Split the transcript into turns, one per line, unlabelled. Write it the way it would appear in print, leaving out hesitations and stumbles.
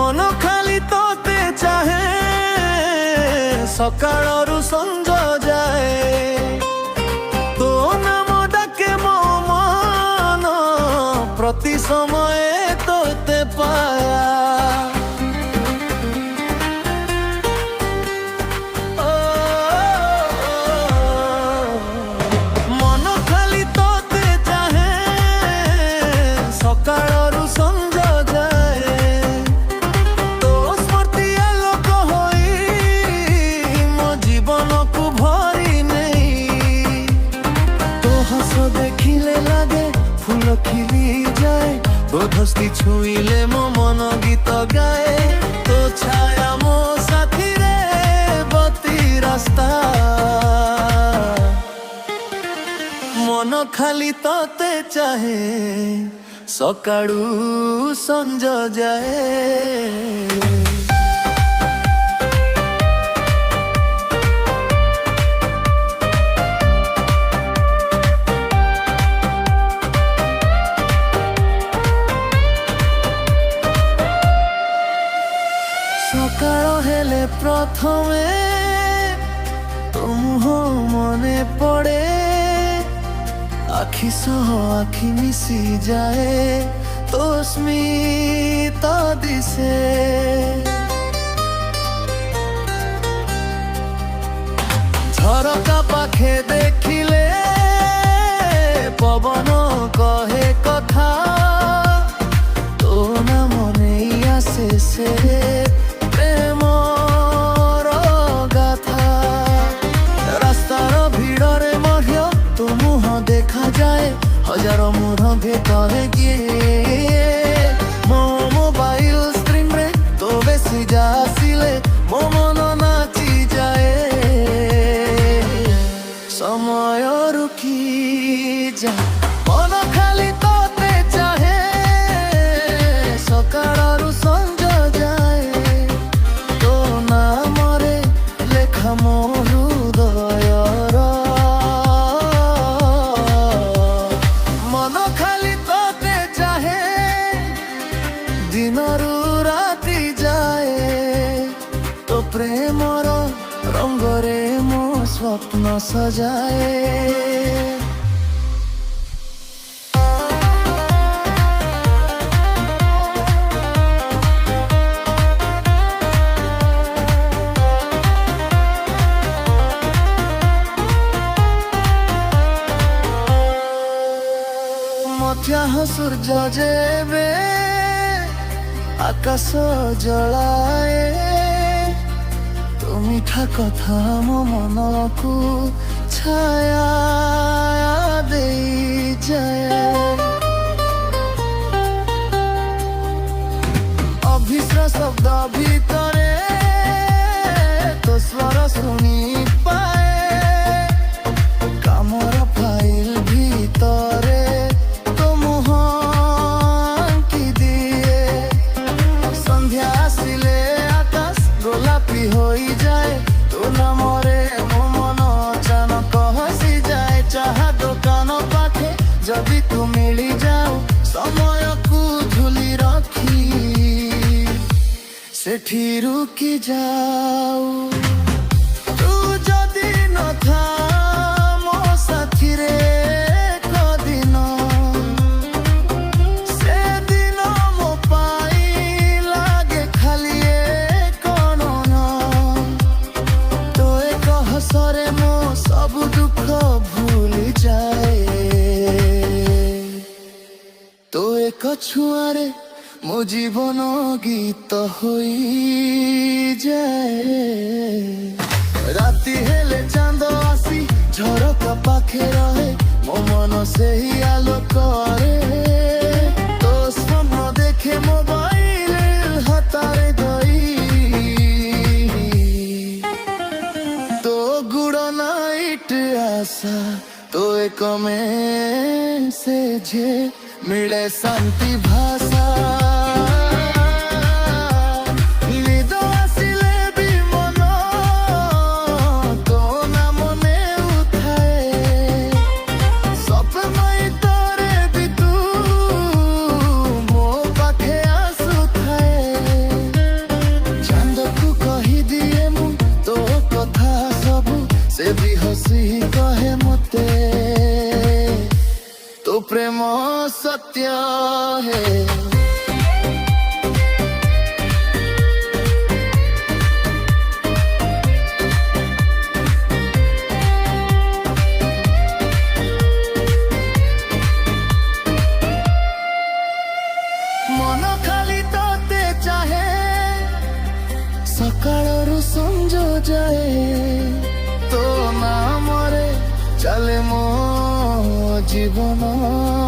मन खाली तोते चाहे सकाळरू संज जाए तो नाम डाके मो मन प्रति समय तोते पाया मन खाली तोते चाहे सकाळरू संज जाए तो स्मृति आलोक होई मो जीवन को भरी नहीं तो हस देखिले लागे फूल खिली जाए तो धस्ती छुईले मो मन गीत गाए तो छाया मो साथी रे बती रास्ता मन खाली तोते चाहे सकाळू संज जाए सकाळ हेले प्रथमे तुम मने पड़े आखि सह आखि मिसी जाए तो स्मित दिसे झरका पाखे देखिले पवन कहे कथा तो ना मने आसे से हजारों मुह भेतरे किए मो मोबाइल स्क्रीन रे तो बेसी जासिले मो मन नाची जाए समय रुकी जाए मन खाली तोते चाहे सकाळरू संज जाए तो नाम रे लेखा मो दिनरू राति जाए तो प्रेमर रंगरे मो स्वप्न सजाए मध्याह सूर्य जेबे आकाश जलाए तो मीठा कथा मो मन को छाया दे जाए अभिश्र शब्द भीतरे तो स्वर सुनी पाए कामर फाइल भीतरे हो जाए तो न मरे मो मन अचानक हसी जाए चाहा दुकान पाखे जदि तू मिली जाओ समय को झुली रखी सेठी रुकी जाओ तू जदि न था मो साथी रे सब दुख भूल जाए तो एक छुआरे मो जीवन गीत होई जाए राति हेले चांद आसी झरका पाखे रहे मो मन से ही आलोक तो स्वप्न देखे मोबाइल हातारे गई तो गुड़ नाइट आशा तो एक में से जे मिले शांति भाषा मन खाली तोते चाहे सकाळरू संज जाए तो नामरे चले मो जीवन।